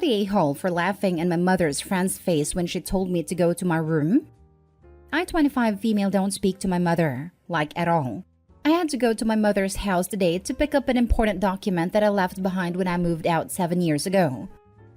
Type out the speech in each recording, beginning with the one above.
the a-hole for laughing in my mother's friend's face when she told me to go to my room? I, 25 female, don't speak to my mother, like at all. I had to go to my mother's house today to pick up an important document that I left behind when I moved out 7 years ago.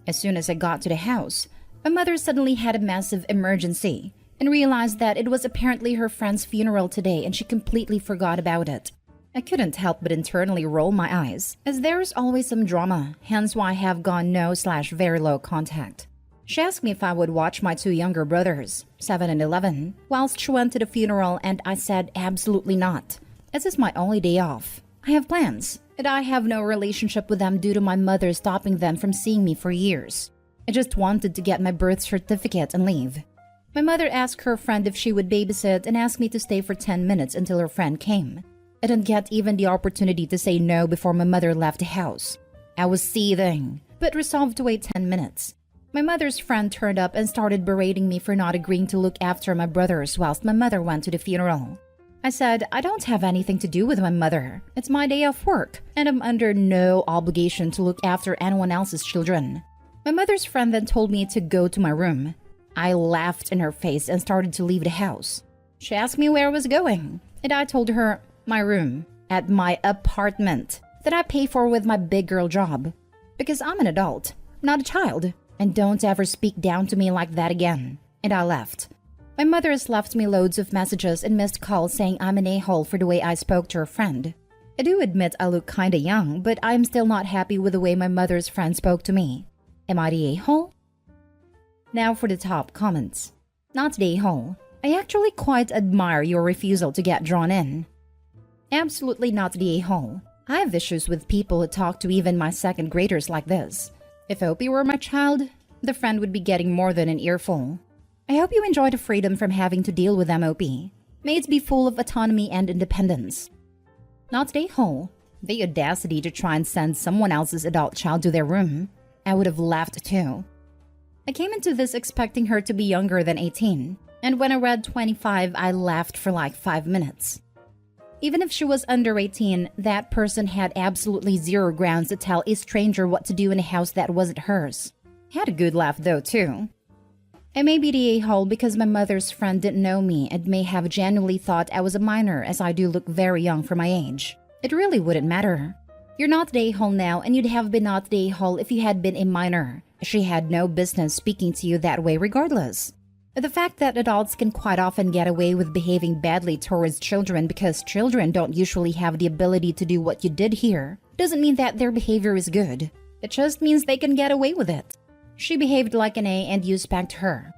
As soon as I got to the house, my mother suddenly had a massive emergency and realized that it was apparently her friend's funeral today and she completely forgot about it. I couldn't help but internally roll my eyes, as there is always some drama, hence why I have gone no/very low contact. She asked me if I would watch my 2 younger brothers, 7 and 11, whilst she went to the funeral, and I said absolutely not. This is my only day off. I have plans, and I have no relationship with them due to my mother stopping them from seeing me for years. I just wanted to get my birth certificate and leave. My mother asked her friend if she would babysit and asked me to stay for 10 minutes until her friend came. I didn't get even the opportunity to say no before my mother left the house. I was seething, but resolved to wait 10 minutes. My mother's friend turned up and started berating me for not agreeing to look after my brothers whilst my mother went to the funeral. I said, I don't have anything to do with my mother. It's my day off work, and I'm under no obligation to look after anyone else's children. My mother's friend then told me to go to my room. I laughed in her face and started to leave the house. She asked me where I was going, and I told her my room at my apartment that I pay for with my big girl job. Because I'm an adult, not a child, and don't ever speak down to me like that again. And I left. My mother has left me loads of messages and missed calls saying I'm an a-hole for the way I spoke to her friend. I do admit I look kinda young, but I'm still not happy with the way my mother's friend spoke to me. Am I the a-hole? Now for the top comments. Not the a-hole. I actually quite admire your refusal to get drawn in. Absolutely not the a-hole. I have issues with people who talk to even my second graders like this. If Opie were my child, the friend would be getting more than an earful. I hope you enjoy the freedom from having to deal with them, Opie. May it be full of autonomy and independence. Not the a-hole. The audacity to try and send someone else's adult child to their room. I would have laughed too. I came into this expecting her to be younger than 18, and when I read 25, I laughed for like 5 minutes. Even if she was under 18, that person had absolutely zero grounds to tell a stranger what to do in a house that wasn't hers. Had a good laugh though too. I may be the a-hole because my mother's friend didn't know me and may have genuinely thought I was a minor, as I do look very young for my age. It really wouldn't matter. You're not the a-hole now, and you'd have been not the a-hole if you had been a minor. She had no business speaking to you that way regardless. The fact that adults can quite often get away with behaving badly towards children because children don't usually have the ability to do what you did here doesn't mean that their behavior is good. It just means they can get away with it. She behaved like an A and you spanked her.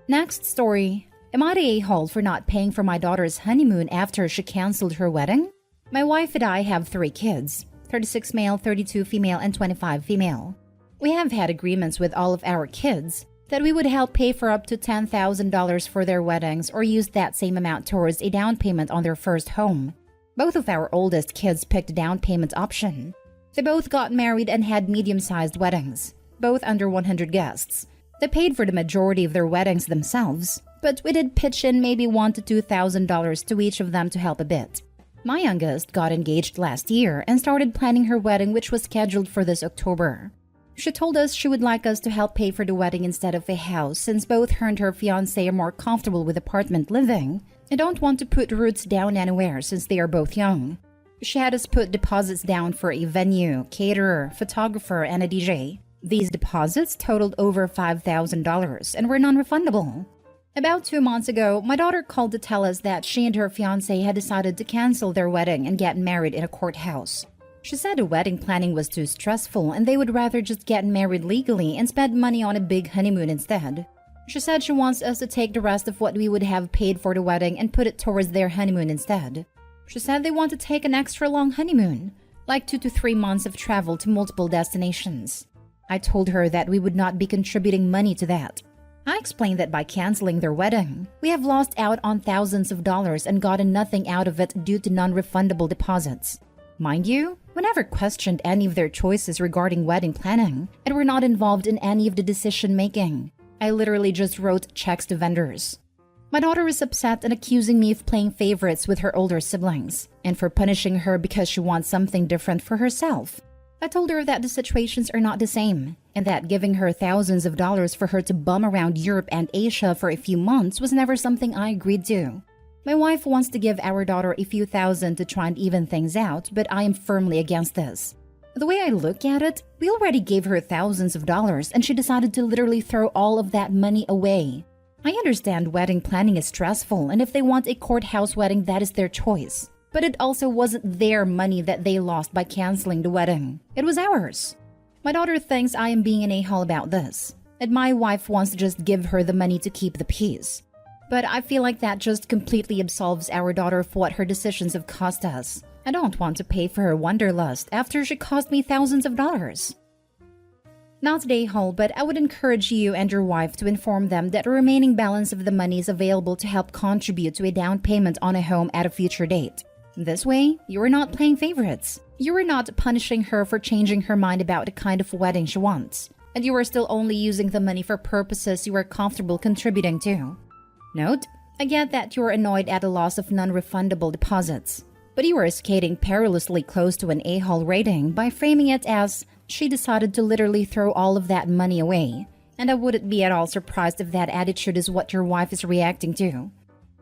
Next story. Am I the a-hole for not paying for my daughter's honeymoon after she canceled her wedding? My wife and I have 3 kids, 36 male, 32 female, and 25 female. We have had agreements with all of our kids that we would help pay for up to $10,000 for their weddings or use that same amount towards a down payment on their first home. Both of our oldest kids picked the down payment option. They both got married and had medium-sized weddings, both under 100 guests. They paid for the majority of their weddings themselves, but we did pitch in maybe $1,000 to $2,000 to each of them to help a bit. My youngest got engaged last year and started planning her wedding, which was scheduled for this October. She told us she would like us to help pay for the wedding instead of a house, since both her and her fiancé are more comfortable with apartment living and don't want to put roots down anywhere since they are both young. She had us put deposits down for a venue, caterer, photographer, and a DJ. These deposits totaled over $5,000 and were non-refundable. About 2 months ago, my daughter called to tell us that she and her fiancé had decided to cancel their wedding and get married in a courthouse. She said the wedding planning was too stressful and they would rather just get married legally and spend money on a big honeymoon instead. She said she wants us to take the rest of what we would have paid for the wedding and put it towards their honeymoon instead. She said they want to take an extra long honeymoon, like 2 to 3 months of travel to multiple destinations. I told her that we would not be contributing money to that. I explained that by canceling their wedding, we have lost out on thousands of dollars and gotten nothing out of it due to non-refundable deposits. Mind you, we never questioned any of their choices regarding wedding planning, and were not involved in any of the decision-making. I literally just wrote checks to vendors. My daughter is upset and accusing me of playing favorites with her older siblings, and for punishing her because she wants something different for herself. I told her that the situations are not the same, and that giving her thousands of dollars for her to bum around Europe and Asia for a few months was never something I agreed to. My wife wants to give our daughter a few thousand to try and even things out, but I am firmly against this. The way I look at it, we already gave her thousands of dollars and she decided to literally throw all of that money away. I understand wedding planning is stressful, and if they want a courthouse wedding, that is their choice. But it also wasn't their money that they lost by canceling the wedding. It was ours. My daughter thinks I am being an a-hole about this, and my wife wants to just give her the money to keep the peace. But I feel like that just completely absolves our daughter of what her decisions have cost us. I don't want to pay for her wanderlust after she cost me thousands of dollars. Not the a-hole, but I would encourage you and your wife to inform them that the remaining balance of the money is available to help contribute to a down payment on a home at a future date. This way, you are not playing favorites. You are not punishing her for changing her mind about the kind of wedding she wants. And you are still only using the money for purposes you are comfortable contributing to. Note, I get that you are annoyed at the loss of non-refundable deposits. But you are skating perilously close to an a-hole rating by framing it as she decided to literally throw all of that money away. And I wouldn't be at all surprised if that attitude is what your wife is reacting to.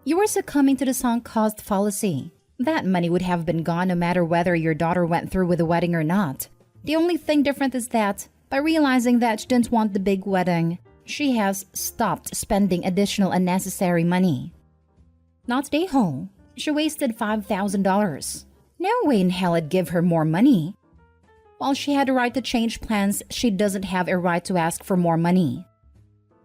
You are succumbing to the sunk cost fallacy. That money would have been gone no matter whether your daughter went through with the wedding or not. The only thing different is that, by realizing that she didn't want the big wedding, she has stopped spending additional unnecessary money. Not the a-hole. She wasted $5,000. No way in hell I'd give her more money. While she had a right to change plans, she doesn't have a right to ask for more money.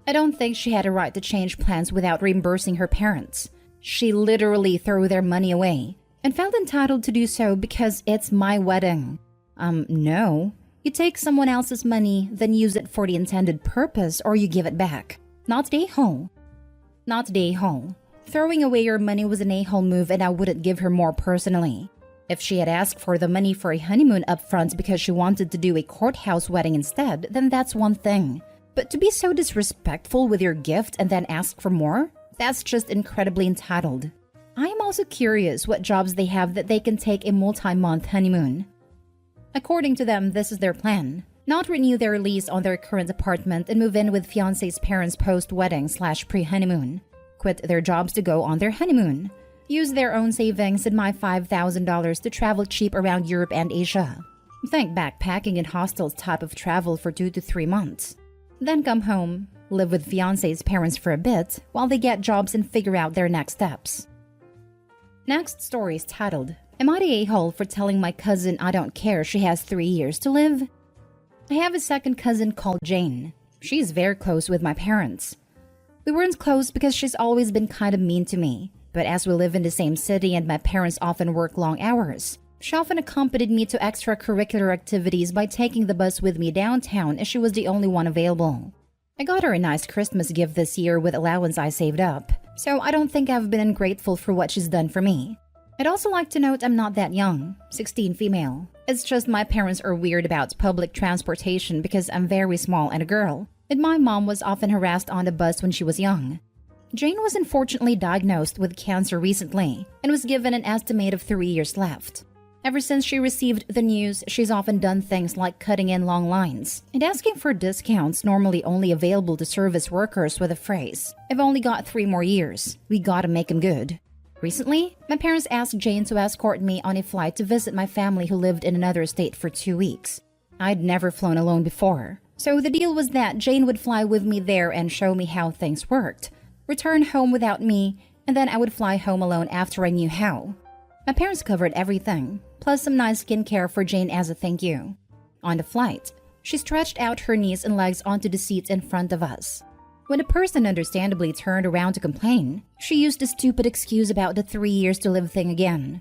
I don't think she had a right to change plans without reimbursing her parents. She literally threw their money away and felt entitled to do so because it's my wedding. No. You take someone else's money, then use it for the intended purpose, or you give it back. Not the a-hole. Not the a-hole. Throwing away your money was an a-hole move, and I wouldn't give her more personally. If she had asked for the money for a honeymoon upfront because she wanted to do a courthouse wedding instead, then that's one thing. But to be so disrespectful with your gift and then ask for more? That's just incredibly entitled. I am also curious what jobs they have that they can take a multi-month honeymoon. According to them, this is their plan. Not renew their lease on their current apartment and move in with fiancé's parents post-wedding/pre-honeymoon. Quit their jobs to go on their honeymoon. Use their own savings and my $5,000 to travel cheap around Europe and Asia. Think backpacking and hostels type of travel for 2 to 3 months. Then come home, live with fiancé's parents for a bit while they get jobs and figure out their next steps. Next story is titled, Am I the a-hole for telling my cousin I don't care she has 3 years to live? I have a second cousin called Jane. She's very close with my parents. We weren't close because she's always been kind of mean to me, but as we live in the same city and my parents often work long hours, she often accompanied me to extracurricular activities by taking the bus with me downtown as she was the only one available. I got her a nice Christmas gift this year with allowance I saved up, so I don't think I've been ungrateful for what she's done for me. I'd also like to note I'm not that young, 16 female. It's just my parents are weird about public transportation because I'm very small and a girl, and my mom was often harassed on the bus when she was young. Jane was unfortunately diagnosed with cancer recently and was given an estimate of 3 years left. Ever since she received the news, she's often done things like cutting in long lines and asking for discounts normally only available to service workers with the phrase, "I've only got 3 more years. We gotta make 'em good." Recently, my parents asked Jane to escort me on a flight to visit my family who lived in another state for 2 weeks. I'd never flown alone before, so the deal was that Jane would fly with me there and show me how things worked, return home without me, and then I would fly home alone after I knew how. My parents covered everything, plus some nice skincare for Jane as a thank you. On the flight, she stretched out her knees and legs onto the seat in front of us. When the person understandably turned around to complain, she used the stupid excuse about the 3 years to live thing again.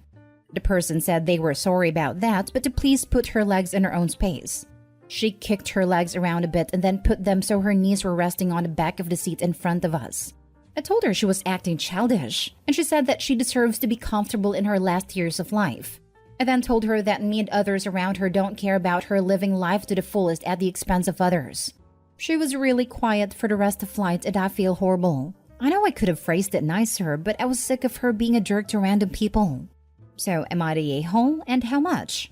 The person said they were sorry about that, but to please put her legs in her own space. She kicked her legs around a bit and then put them so her knees were resting on the back of the seat in front of us. I told her she was acting childish, and she said that she deserves to be comfortable in her last years of life. I then told her that me and others around her don't care about her living life to the fullest at the expense of others. She was really quiet for the rest of the flight and I feel horrible. I know I could have phrased it nicer, but I was sick of her being a jerk to random people. So am I the a-hole, and how much?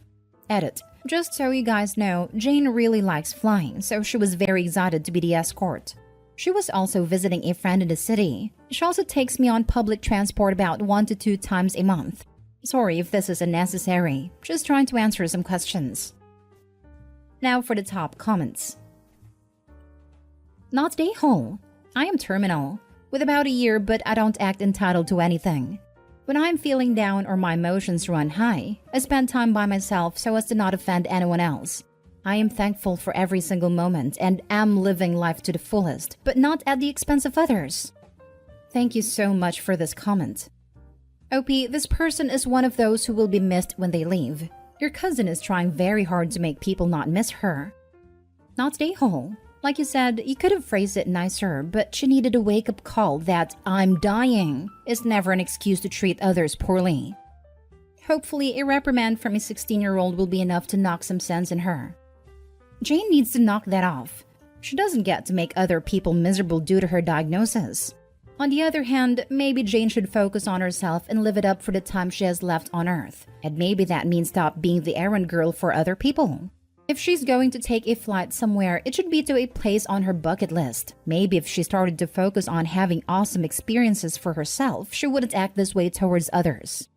Edit. Just so you guys know, Jane really likes flying, so she was very excited to be the escort. She was also visiting a friend in the city. She also takes me on public transport about 1 to 2 times a month. Sorry if this is unnecessary, just trying to answer some questions. Now for the top comments. Not day whole. I am terminal, with about a year, but I don't act entitled to anything. When I'm feeling down or my emotions run high, I spend time by myself so as to not offend anyone else. I am thankful for every single moment and am living life to the fullest, but not at the expense of others. Thank you so much for this comment. OP, this person is one of those who will be missed when they leave. Your cousin is trying very hard to make people not miss her. Not day whole. Like you said, you could have phrased it nicer, but she needed a wake-up call that "I'm dying" is never an excuse to treat others poorly. Hopefully, a reprimand from a 16-year-old will be enough to knock some sense in her. Jane needs to knock that off. She doesn't get to make other people miserable due to her diagnosis. On the other hand, maybe Jane should focus on herself and live it up for the time she has left on Earth. And maybe that means stop being the errand girl for other people. If she's going to take a flight somewhere, it should be to a place on her bucket list. Maybe if she started to focus on having awesome experiences for herself, she wouldn't act this way towards others.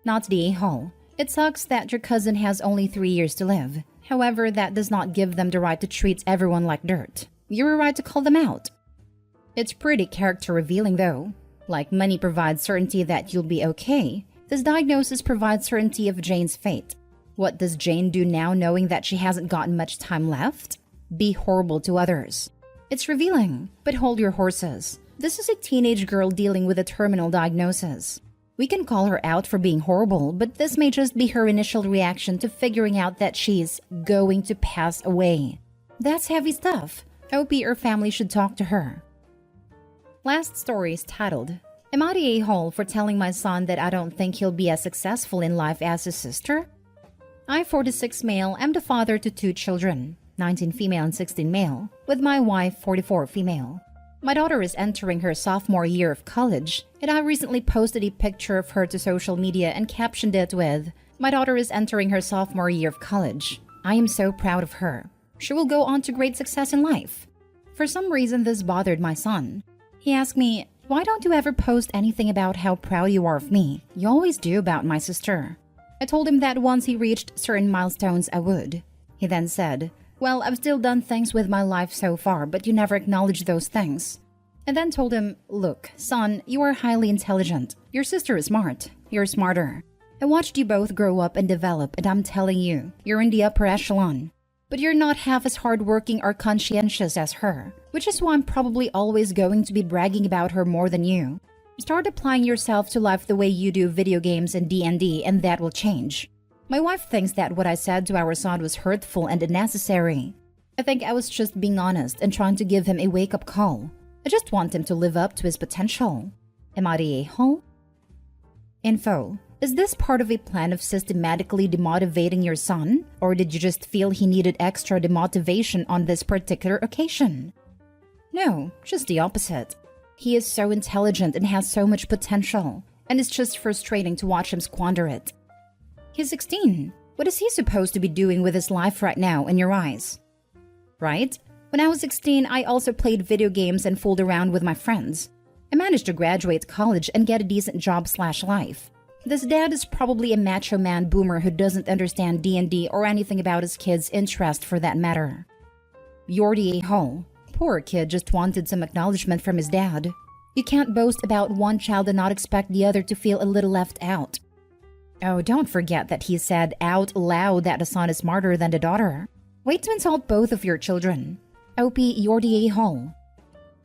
Not the a-hole. It sucks that your cousin has only 3 years to live. However, that does not give them the right to treat everyone like dirt. You're right to call them out. It's pretty character revealing though. Like money provides certainty that you'll be okay, this diagnosis provides certainty of Jane's fate. What does Jane do now knowing that she hasn't gotten much time left? Be horrible to others. It's revealing, but hold your horses. This is a teenage girl dealing with a terminal diagnosis. We can call her out for being horrible, but this may just be her initial reaction to figuring out that she's going to pass away. That's heavy stuff. OP or family should talk to her. Last story is titled, "Am I the a-hole for telling my son that I don't think he'll be as successful in life as his sister?" I, 46 male, am the father to 2 children, 19 female and 16 male, with my wife, 44 female. My daughter is entering her sophomore year of college, and I recently posted a picture of her to social media and captioned it with, "My daughter is entering her sophomore year of college. I am so proud of her. She will go on to great success in life." For some reason, this bothered my son. He asked me, "Why don't you ever post anything about how proud you are of me? You always do about my sister." I told him that once he reached certain milestones, I would. He then said, "Well, I've still done things with my life so far, but you never acknowledge those things." I then told him, "Look, son, you are highly intelligent. Your sister is smart. You're smarter. I watched you both grow up and develop, and I'm telling you, you're in the upper echelon. But you're not half as hardworking or conscientious as her, which is why I'm probably always going to be bragging about her more than you. Start applying yourself to life the way you do video games and D&D, and that will change." My wife thinks that what I said to our son was hurtful and unnecessary. I think I was just being honest and trying to give him a wake-up call. I just want him to live up to his potential. Am I the a-hole? Info. Is this part of a plan of systematically demotivating your son? Or did you just feel he needed extra demotivation on this particular occasion? No, just the opposite. He is so intelligent and has so much potential, and it's just frustrating to watch him squander it. He's 16. What is he supposed to be doing with his life right now in your eyes? Right? When I was 16, I also played video games and fooled around with my friends. I managed to graduate college and get a decent job/life. This dad is probably a macho man boomer who doesn't understand D&D or anything about his kid's interest for that matter. You're the a-hole. Poor kid just wanted some acknowledgement from his dad. You can't boast about one child and not expect the other to feel a little left out. Oh, don't forget that he said out loud that the son is smarter than the daughter. Wait to insult both of your children. OP, you're the a-hole.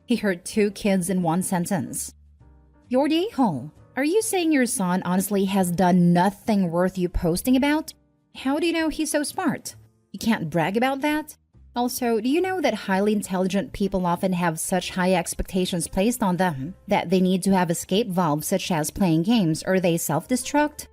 He heard 2 kids in one sentence. You're the a-hole. Are you saying your son honestly has done nothing worth you posting about? How do you know he's so smart? You can't brag about that? Also, do you know that highly intelligent people often have such high expectations placed on them that they need to have escape valves such as playing games, or they self-destruct?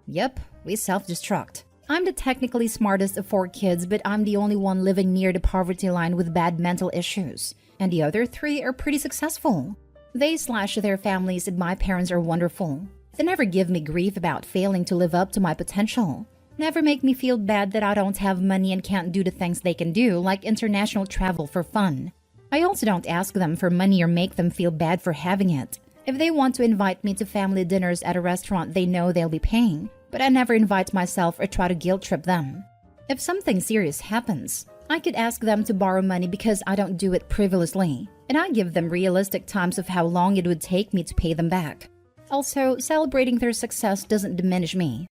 Yep, we self-destruct. I'm the technically smartest of 4 kids, but I'm the only one living near the poverty line with bad mental issues, and the other 3 are pretty successful. They/their families and my parents are wonderful. They never give me grief about failing to live up to my potential. never make me feel bad that I don't have money and can't do the things they can do, like international travel for fun. I also don't ask them for money or make them feel bad for having it. If they want to invite me to family dinners at a restaurant, they know they'll be paying, but I never invite myself or try to guilt trip them. If something serious happens, I could ask them to borrow money because I don't do it frivolously, and I give them realistic times of how long it would take me to pay them back. Also, celebrating their success doesn't diminish me.